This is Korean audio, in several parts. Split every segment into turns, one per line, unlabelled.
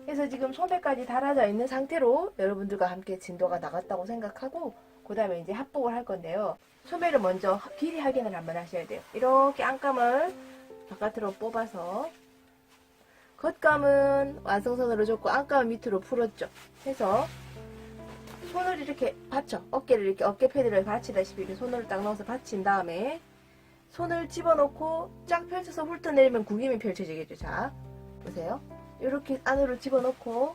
해서 지금 소매까지 달아져 있는 상태로 여러분들과 함께 진도가 나갔다고 생각하고 그 다음에 이제 합복을 할 건데요. 소매를 먼저 길이 확인을 한번 하셔야 돼요. 이렇게 안감을 바깥으로 뽑아서 겉감은 완성선으로 줬고 안감은 밑으로 풀었죠. 해서 손을 이렇게 받쳐, 어깨를 이렇게 어깨 패드를 받치다시피 이렇게 손을 딱 넣어서 받친 다음에 손을 집어넣고 쫙 펼쳐서 훑어내리면 구김이 펼쳐지겠죠. 자, 보세요. 이렇게 안으로 집어넣고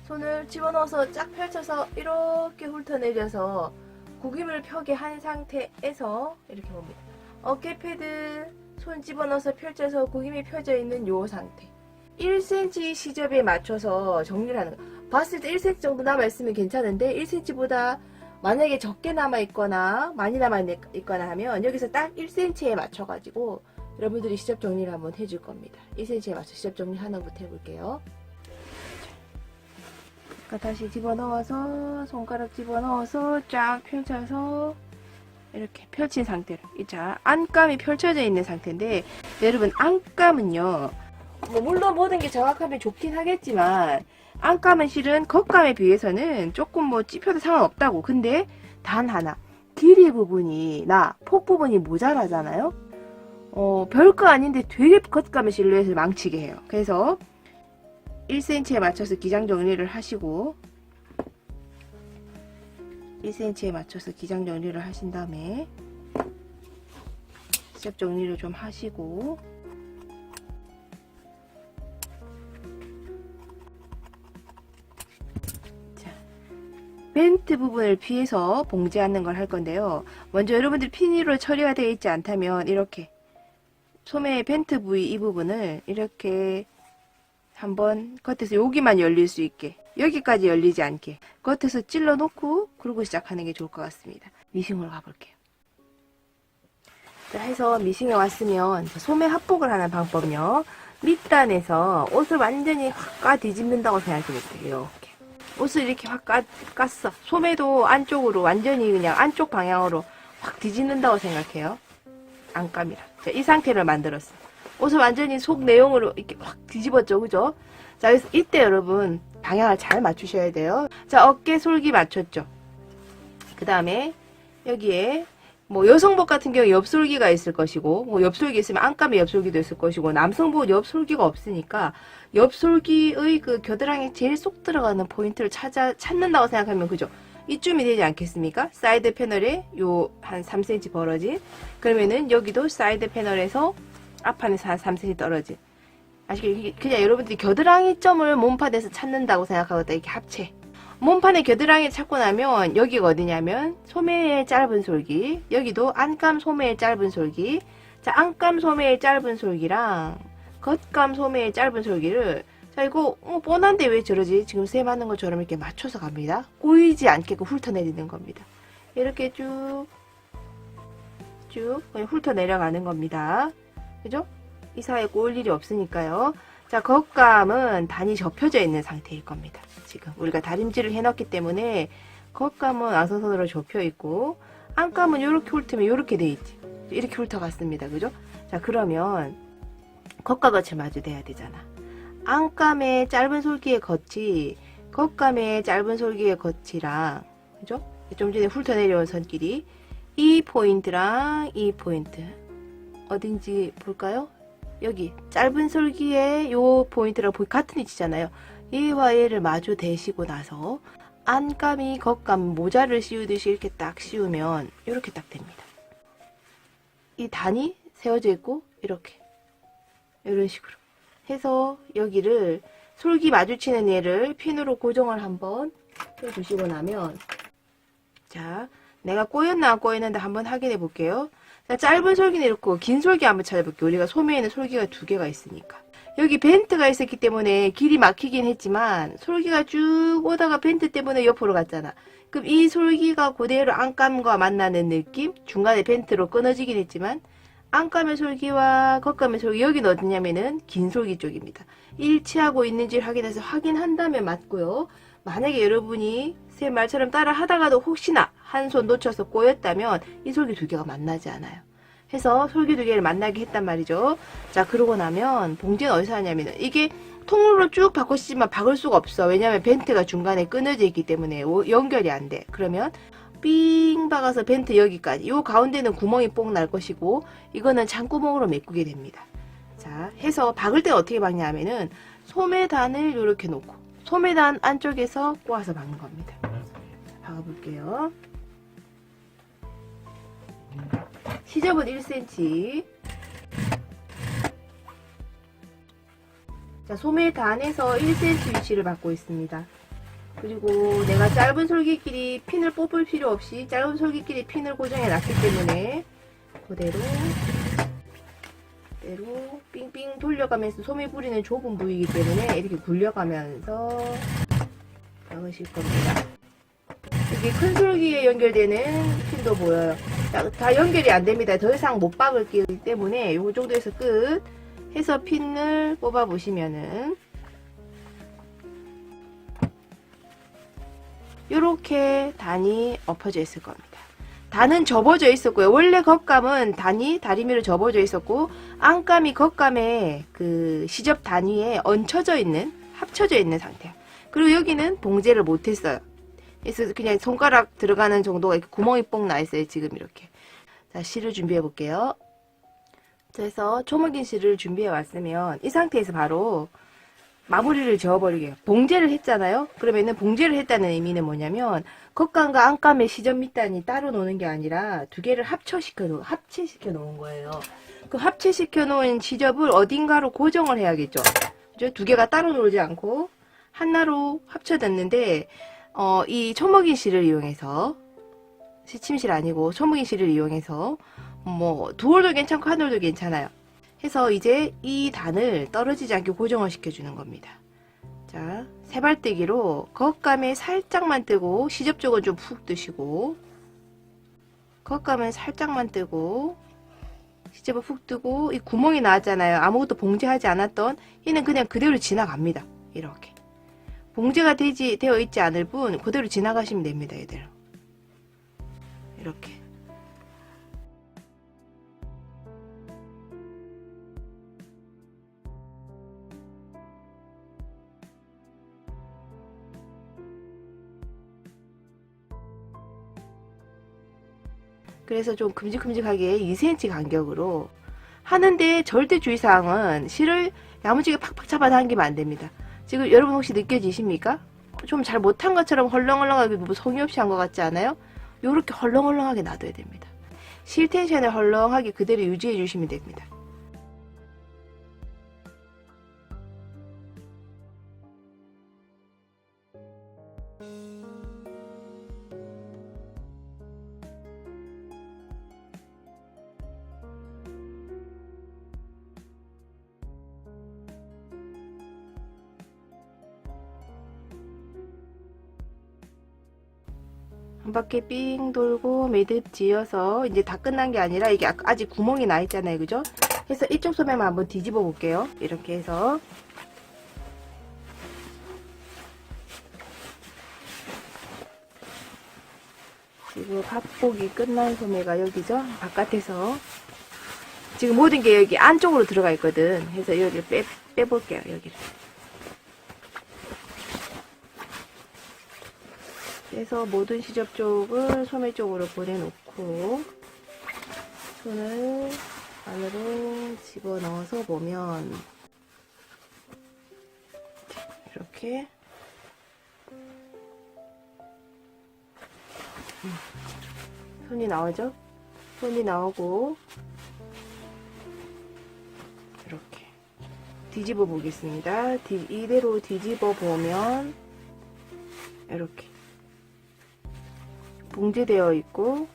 손을 집어넣어서 쫙 펼쳐서 이렇게 훑어내려서 구김을 펴게 한 상태에서 이렇게 봅니다. 어깨 패드 손 집어넣어서 펼쳐서 구김이 펴져 있는 요 상태. 1cm 시접에 맞춰서 정리를 하는 거. 봤을 때 1cm 정도 남아있으면 괜찮은데 1cm보다 만약에 적게 남아있거나 많이 남아있거나 하면 여기서 딱 1cm에 맞춰가지고 여러분들이 시접 정리를 한번 해줄 겁니다. 1cm에 맞춰 시접 정리 하나부터 해볼게요. 그러니까 다시 집어넣어서 손가락 집어넣어서 쫙 펼쳐서 이렇게 펼친 상태로. 자, 안감이 펼쳐져 있는 상태인데 여러분 안감은요 뭐 물론 모든 게 정확하면 좋긴 하겠지만 안감은 실은 겉감에 비해서는 조금 뭐 찝혀도 상관없다고. 근데 단 하나 길이 부분이 폭 부분이 모자라잖아요. 별거 아닌데 되게 겉감의 실루엣을 망치게 해요. 그래서 1cm에 맞춰서 기장 정리를 하시고 1cm에 맞춰서 기장 정리를 하신 다음에 시접 정리를 좀 하시고 벤트 부분을 피해서 봉제하는 걸 할 건데요. 먼저 여러분들 피니로 처리가 되어 있지 않다면 이렇게 소매의 벤트 부위 이 부분을 이렇게 한번 겉에서 여기만 열릴 수 있게 여기까지 열리지 않게 겉에서 찔러 놓고 그러고 시작하는 게 좋을 것 같습니다. 미싱으로 가볼게요. 자, 해서 미싱에 왔으면 소매 합복을 하는 방법은요. 밑단에서 옷을 완전히 확 까 뒤집는다고 생각해볼게요. 이렇게. 옷을 이렇게 확 깠어. 소매도 안쪽으로 완전히 그냥 안쪽 방향으로 확 뒤집는다고 생각해요. 안감이라. 자, 이 상태를 만들었어. 옷을 완전히 속 내용으로 이렇게 확 뒤집었죠. 그죠? 자, 그래서 이때 여러분 방향을 잘 맞추셔야 돼요. 자, 어깨 솔기 맞췄죠. 그 다음에 여기에 뭐 여성복 같은 경우 옆솔기가 있을 것이고 뭐 옆솔기 있으면 안감에 옆솔기도 있을 것이고 남성복은 옆솔기가 없으니까 옆솔기의 그 겨드랑이 제일 쏙 들어가는 포인트를 찾는다고 생각하면 그죠? 이쯤이 되지 않겠습니까? 사이드 패널에 요 한 3cm 벌어진 그러면은 여기도 사이드 패널에서 앞판에서 한 3cm 떨어진 아시겠죠? 그냥 여러분들이 겨드랑이 점을 몸판에서 찾는다고 생각하거든요. 이렇게 합체 몸판에 겨드랑이 찾고 나면 여기가 어디냐면 소매의 짧은 솔기 여기도 안감 소매의 짧은 솔기 자 안감 소매의 짧은 솔기랑 겉감 소매의 짧은 솔기를 자 이거 뻔한데 왜 저러지 지금 쌤 하는 것처럼 이렇게 맞춰서 갑니다. 꼬이지 않게 훑어내리는 겁니다. 이렇게 쭉 그냥 훑어내려가는 겁니다. 그죠? 이 사이에 꼬일 일이 없으니까요. 자 겉감은 단이 접혀져 있는 상태일 겁니다. 지금 우리가 다림질을 해놨기 때문에 겉감은 완성선으로 접혀 있고 안감은 이렇게 훑으면 이렇게 돼 있지. 이렇게 훑어갔습니다. 그죠? 자 그러면 겉과 겉이 마주돼야 되잖아. 안감의 짧은 솔기의 겉이 겉감의 짧은 솔기의 겉이랑 그죠? 좀 전에 훑어내려온 선끼리 이 포인트랑 이 포인트 어딘지 볼까요? 여기 짧은 솔기의 요 포인트랑 같은 위치잖아요. 얘와 얘를 마주 대시고 나서 안감이 겉감 모자를 씌우듯이 이렇게 딱 씌우면 이렇게 딱 됩니다. 이 단이 세워져 있고 이렇게 이런 식으로 해서 여기를 솔기 마주치는 얘를 핀으로 고정을 한번 해주시고 나면 자 내가 꼬였나 안 꼬였는데 한번 확인해 볼게요. 자, 짧은 솔기는 이렇고 긴 솔기 한번 찾아볼게요. 우리가 소매에는 솔기가 두 개가 있으니까 여기 벤트가 있었기 때문에 길이 막히긴 했지만 솔기가 쭉 오다가 벤트 때문에 옆으로 갔잖아. 그럼 이 솔기가 그대로 안감과 만나는 느낌 중간에 벤트로 끊어지긴 했지만 안감의 솔기와 겉감의 솔기 여기는 어디냐면은 긴 솔기 쪽입니다. 일치하고 있는지를 확인해서 확인한다면 맞고요. 만약에 여러분이 제 말처럼 따라 하다가도 혹시나 한 손 놓쳐서 꼬였다면 이 솔기 두 개가 만나지 않아요. 해서 솔기 두 개를 만나게 했단 말이죠. 자 그러고 나면 봉제는 어디서 하냐면 이게 통으로 쭉 바꿔 쓰지만 박을 수가 없어. 왜냐면 벤트가 중간에 끊어져 있기 때문에 연결이 안 돼. 그러면 삥 박아서 벤트 여기까지, 요 가운데는 구멍이 뽕 날 것이고 이거는 창구멍으로 메꾸게 됩니다. 자, 해서 박을 때 어떻게 박냐 하면은 소매단을 이렇게 놓고 소매단 안쪽에서 꼬아서 박는 겁니다. 박아볼게요. 시접은 1cm. 자, 소매단에서 1cm 위치를 받고 있습니다. 그리고 내가 짧은 솔기끼리 핀을 뽑을 필요 없이 짧은 솔기끼리 핀을 고정해 놨기 때문에 그대로 삥삥 돌려가면서 소매 부리는 좁은 부위이기 때문에 이렇게 굴려가면서 박으실 겁니다. 여기 큰 솔기에 연결되는 핀도 보여요. 다 연결이 안 됩니다. 더 이상 못 박을기 때문에 요 정도에서 끝 해서 핀을 뽑아 보시면은 이렇게 단이 엎어져 있을 겁니다. 단은 접어져 있었고요. 원래 겉감은 단이 다리미로 접어져 있었고 안감이 겉감에 그 시접 단위에 얹혀져 있는, 합쳐져 있는 상태야. 그리고 여기는 봉제를 못했어요. 그래서 그냥 손가락 들어가는 정도가 이렇게 구멍이 뽕 나 있어요. 지금 이렇게. 자, 실을 준비해 볼게요. 그래서 초목인 실을 준비해 왔으면 이 상태에서 바로 마무리를 지어버리게요. 봉제를 했잖아요. 그러면은 봉제를 했다는 의미는 뭐냐면 겉감과 안감의 시접 밑단이 따로 노는 게 아니라 두 개를 합체시켜 놓은 거예요. 그 합체시켜 놓은 시접을 어딘가로 고정을 해야겠죠. 그죠? 두 개가 따로 놀지 않고 하나로 합쳐졌는데 이 초목인 실을 이용해서, 시침실 아니고 초목인 실을 이용해서 뭐 두 홀도 괜찮고 한 홀도 괜찮아요. 해서 이제 이 단을 떨어지지 않게 고정을 시켜주는 겁니다. 자, 세발뜨기로 겉감에 살짝만 뜨고 시접 쪽은 좀 푹 뜨시고, 겉감은 살짝만 뜨고 시접을 푹 뜨고, 이 구멍이 나왔잖아요. 아무것도 봉제하지 않았던 얘는 그냥 그대로 지나갑니다. 이렇게 봉제가 되어 있지 않을 뿐 그대로 지나가시면 됩니다. 얘들 이렇게. 그래서 좀 큼직큼직하게 2cm 간격으로 하는데 절대 주의사항은 실을 야무지게 팍팍 잡아 당기면 안 됩니다. 지금 여러분 혹시 느껴지십니까? 좀 잘 못한 것처럼 헐렁헐렁하게 뭐 성의 없이 한 것 같지 않아요? 요렇게 헐렁헐렁하게 놔둬야 됩니다. 실 텐션을 헐렁하게 그대로 유지해 주시면 됩니다. 한 바퀴 삥 돌고 매듭 지어서 이제 다 끝난 게 아니라 이게 아직 구멍이 나 있잖아요. 그죠? 그래서 이쪽 소매만 한번 뒤집어 볼게요. 이렇게 해서 지금 밥복이 끝난 소매가 여기죠? 바깥에서 지금 모든 게 여기 안쪽으로 들어가 있거든. 그래서 여기 빼볼게요. 여기를. 그래서 모든 시접 쪽을 소매 쪽으로 보내놓고 손을 안으로 집어넣어서 보면 이렇게 손이 나오죠? 손이 나오고 이렇게 뒤집어 보겠습니다. 이대로 뒤집어 보면 이렇게 봉제되어 있고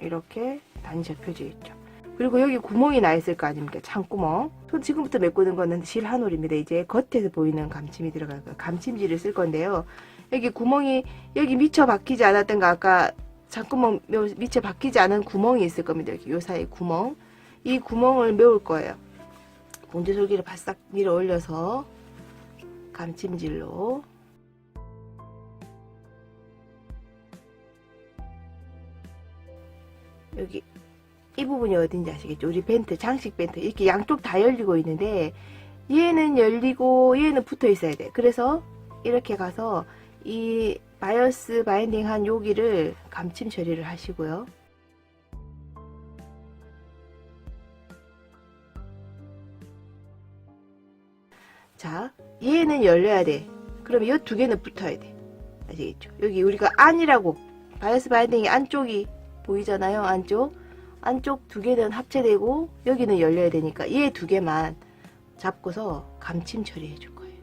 이렇게 단이 접혀져 있죠. 그리고 여기 구멍이 나 있을 거 아닙니까? 창구멍. 손 지금부터 메꾸는 거는 실 한 홀입니다. 이제 겉에서 보이는 감침이 들어갈 거예요. 감침질을 쓸 건데요. 여기 구멍이 여기 미처 박히지 않았던 거, 아까 창구멍 미처 박히지 않은 구멍이 있을 겁니다. 여기 요 사이 구멍. 이 구멍을 메울 거예요. 봉제솔기를 바싹 밀어 올려서 감침질로 여기 이 부분이 어딘지 아시겠죠? 우리 벤트, 장식 벤트 이렇게 양쪽 다 열리고 있는데 얘는 열리고 얘는 붙어 있어야 돼. 그래서 이렇게 가서 이 바이어스 바인딩 한 여기를 감침 처리를 하시고요. 자, 얘는 열려야 돼. 그럼 이 두 개는 붙어야 돼. 아시겠죠? 여기 우리가 안이라고 바이어스 바인딩이 안쪽이 보이잖아요. 안쪽 두 개는 합체되고 여기는 열려야 되니까 얘 두 개만 잡고서 감침 처리해 줄 거예요.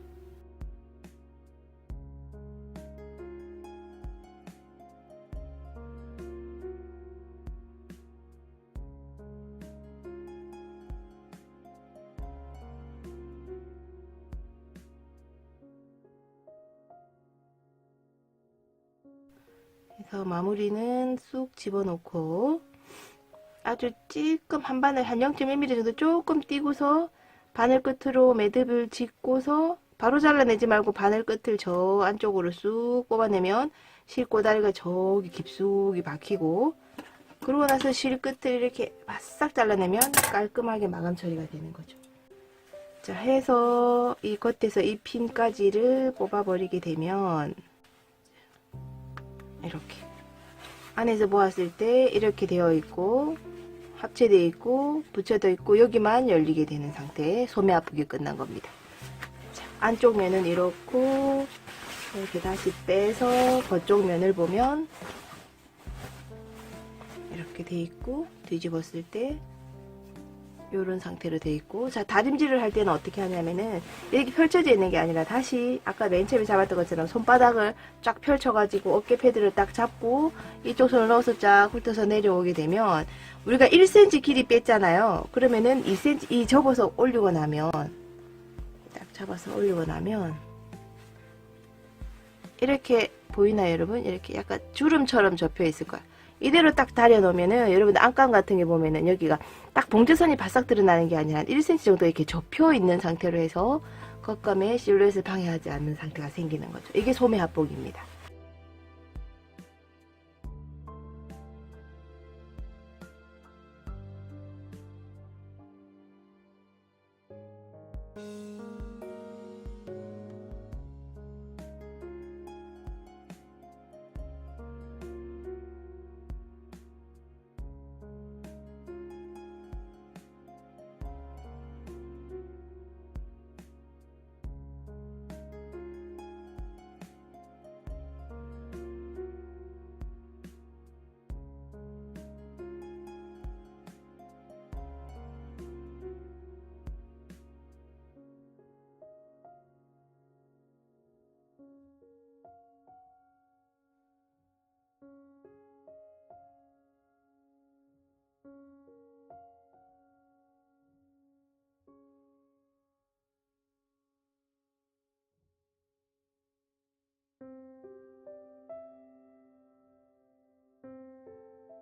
그래서 마무리는 쑥 집어넣고 아주 찔끔 한 바늘 한 0.1mm 정도 조금 띄고서 바늘 끝으로 매듭을 짓고서 바로 잘라내지 말고 바늘 끝을 저 안쪽으로 쑥 뽑아내면 실 꼬다리가 저기 깊숙이 박히고, 그러고 나서 실 끝을 이렇게 바싹 잘라내면 깔끔하게 마감 처리가 되는 거죠. 자, 해서 이 겉에서 이 핀까지를 뽑아버리게 되면 이렇게 안에서 보았을 때 이렇게 되어 있고 합체되어 있고 붙여져 있고 여기만 열리게 되는 상태에 소매 압축이 끝난 겁니다. 자, 안쪽 면은 이렇고 이렇게 다시 빼서 겉쪽 면을 보면 이렇게 돼 있고 뒤집었을 때 이런 상태로 돼 있고, 자, 다림질을 할 때는 어떻게 하냐면은 이렇게 펼쳐져 있는 게 아니라 다시 아까 맨 처음에 잡았던 것처럼 손바닥을 쫙 펼쳐가지고 어깨 패드를 딱 잡고 이쪽 손을 넣어서 쫙 훑어서 내려오게 되면 우리가 1cm 길이 뺐잖아요. 그러면은 2cm 이 접어서 올리고 나면 딱 잡아서 올리고 나면 이렇게 보이나요, 여러분? 이렇게 약간 주름처럼 접혀 있을 거야. 이대로 딱 다려 놓으면은 여러분 안감 같은 게 보면은 여기가 딱 봉제선이 바싹 드러나는 게 아니라 1cm 정도 이렇게 접혀 있는 상태로 해서 겉감의 실루엣을 방해하지 않는 상태가 생기는 거죠. 이게 소매 합복입니다.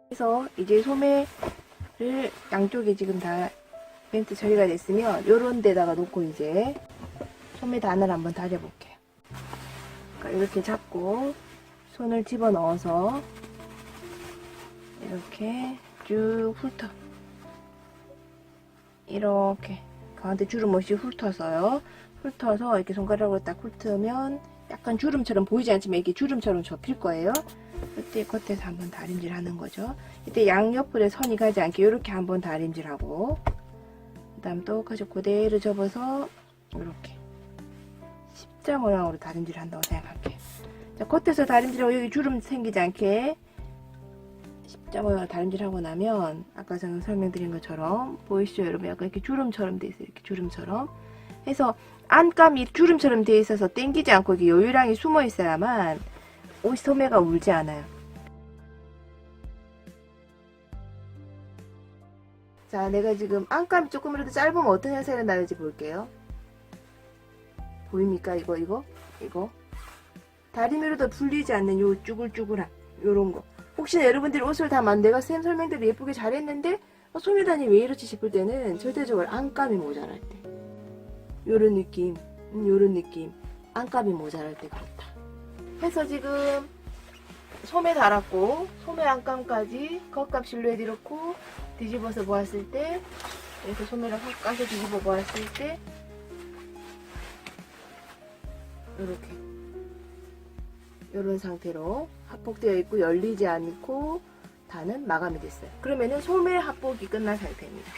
그래서 이제 소매를 양쪽에 지금 다 벤트 처리가 됐으면 요런 데다가 놓고 이제 소매 단을 한번 다려볼게요. 그러니까 이렇게 잡고 손을 집어 넣어서 이렇게 쭉 훑어, 이렇게 가운데 주름 없이 훑어서요. 훑어서 이렇게 손가락으로 딱 훑으면 약간 주름처럼 보이지 않지만 이게 주름처럼 접힐 거예요. 이때 겉에서 한번 다림질 하는 거죠. 이때 양옆으로 선이 가지 않게 이렇게 한번 다림질 하고, 그 다음 똑같이 그대로 접어서 이렇게 십자 모양으로 다림질 한다고 생각할게요. 자, 겉에서 다림질하고 여기 주름 생기지 않게 십자 모양으로 다림질 하고 나면 아까 제가 설명드린 것처럼 보이시죠, 여러분? 약간 이렇게 주름처럼 돼 있어요. 이렇게 주름처럼 해서 안감이 주름처럼 돼 있어서 당기지 않고 이게 요유랑이 숨어 있어야만 옷 소매가 울지 않아요. 자, 내가 지금 안감이 조금이라도 짧으면 어떤 현상이 나는지 볼게요. 보입니까? 이거 다리미로도 풀리지 않는 요 쭈글쭈글한 요런 거. 혹시나 여러분들이 옷을 다 내가 쌤 설명대로 예쁘게 잘했는데 소매단이 왜 이렇지 싶을 때는 절대적으로 안감이 모자랄 때, 요런 느낌, 안감이 모자랄 때 그렇다 해서 지금 소매 달았고 소매 안감까지 겉감 실루엣 이렇고 뒤집어서 보았을 때, 이렇게 소매를 확 까서 뒤집어 보았을 때 이렇게 이런 상태로 합복되어 있고 열리지 않고 단은 마감이 됐어요. 그러면은 소매 합복이 끝난 상태입니다.